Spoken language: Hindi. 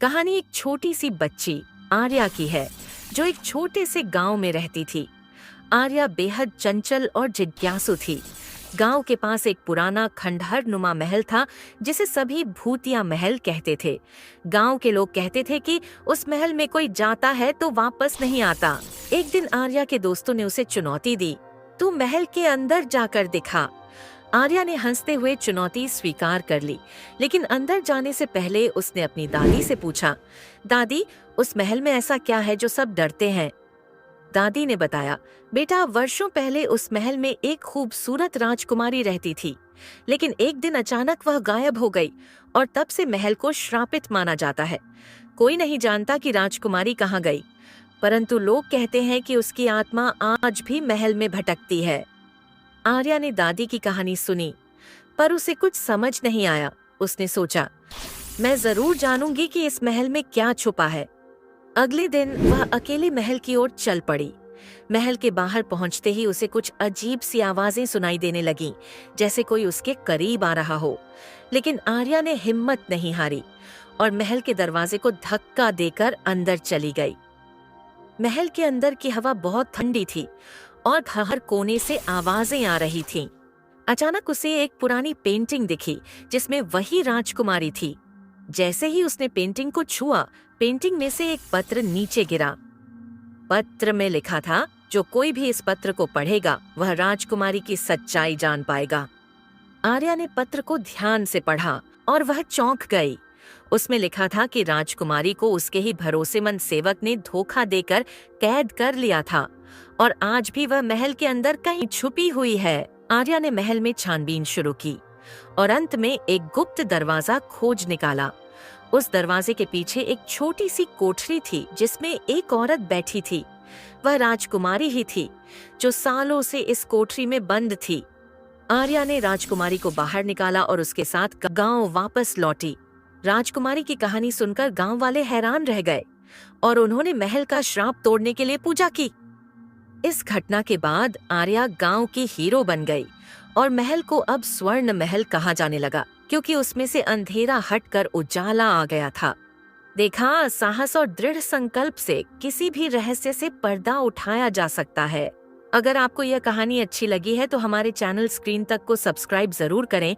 कहानी एक छोटी सी बच्ची आर्या की है, जो एक छोटे से गांव में रहती थी। आर्या बेहद चंचल और जिज्ञासु थी। गांव के पास एक पुराना खंडहर नुमा महल था, जिसे सभी भूतिया महल कहते थे। गांव के लोग कहते थे कि उस महल में कोई जाता है तो वापस नहीं आता। एक दिन आर्या के दोस्तों ने उसे चुनौती दी, तू महल के अंदर जाकर दिखा। आर्या ने हंसते हुए चुनौती स्वीकार कर ली, लेकिन अंदर जाने से पहले उसने अपनी दादी से पूछा, दादी, उस महल में ऐसा क्या है जो सब डरते हैं? दादी ने बताया, बेटा, वर्षों पहले उस महल में एक खूबसूरत राजकुमारी रहती थी, लेकिन एक दिन अचानक वह गायब हो गई और तब से महल को श्रापित माना जाता है। कोई नहीं जानता कि राजकुमारी कहाँ गई, परंतु लोग कहते हैं कि उसकी आत्मा आज भी महल में भटकती है। आर्या ने दादी की कहानी सुनी, पर उसे कुछ समझ नहीं आया। उसने सोचा, मैं जरूर जानूंगी कि इस महल में क्या छुपा है। अगले दिन वह अकेले महल की ओर चल पड़ी। महल के बाहर पहुंचते ही उसे कुछ अजीब सी आवाजें सुनाई देने लगीं, जैसे कोई उसके करीब आ रहा हो। लेकिन आर्या ने हिम्मत नहीं हारी और महल के दरवाजे को धक्का देकर अंदर चली गई। महल के अंदर की हवा बहुत ठंडी थी और हर कोने से आवाजें आ रही थीं। अचानक उसे एक पुरानी पेंटिंग दिखी, जिसमें वही राजकुमारी थी। जैसे ही उसने पेंटिंग को छुआ, पेंटिंग में से एक पत्र नीचे गिरा। पत्र में लिखा था, जो कोई भी इस पत्र को पढ़ेगा वह राजकुमारी की सच्चाई जान पाएगा। आर्या ने पत्र को ध्यान से पढ़ा और वह चौंक गई। उसमें लिखा था कि राजकुमारी को उसके ही भरोसेमंद सेवक ने धोखा देकर कैद कर लिया था और आज भी वह महल के अंदर कहीं छुपी हुई है। आर्या ने महल में छानबीन शुरू की और अंत में एक गुप्त दरवाजा खोज निकाला। उस दरवाजे के पीछे एक छोटी सी कोठरी थी, जिसमें एक औरत बैठी थी। वह राजकुमारी ही थी, जो सालों से इस कोठरी में बंद थी। आर्या ने राजकुमारी को बाहर निकाला और उसके साथ गांव वापस लौटी। राजकुमारी की कहानी सुनकर गांव वाले हैरान रह गए और उन्होंने महल का श्राप तोड़ने के लिए पूजा की। इस घटना के बाद आर्या गांव की हीरो बन गई और महल को अब स्वर्ण महल कहा जाने लगा, क्योंकि उसमें से अंधेरा हटकर उजाला आ गया था। देखा, साहस और दृढ़ संकल्प से किसी भी रहस्य से पर्दा उठाया जा सकता है। अगर आपको यह कहानी अच्छी लगी है तो हमारे चैनल स्क्रीन तक को सब्सक्राइब जरूर करें।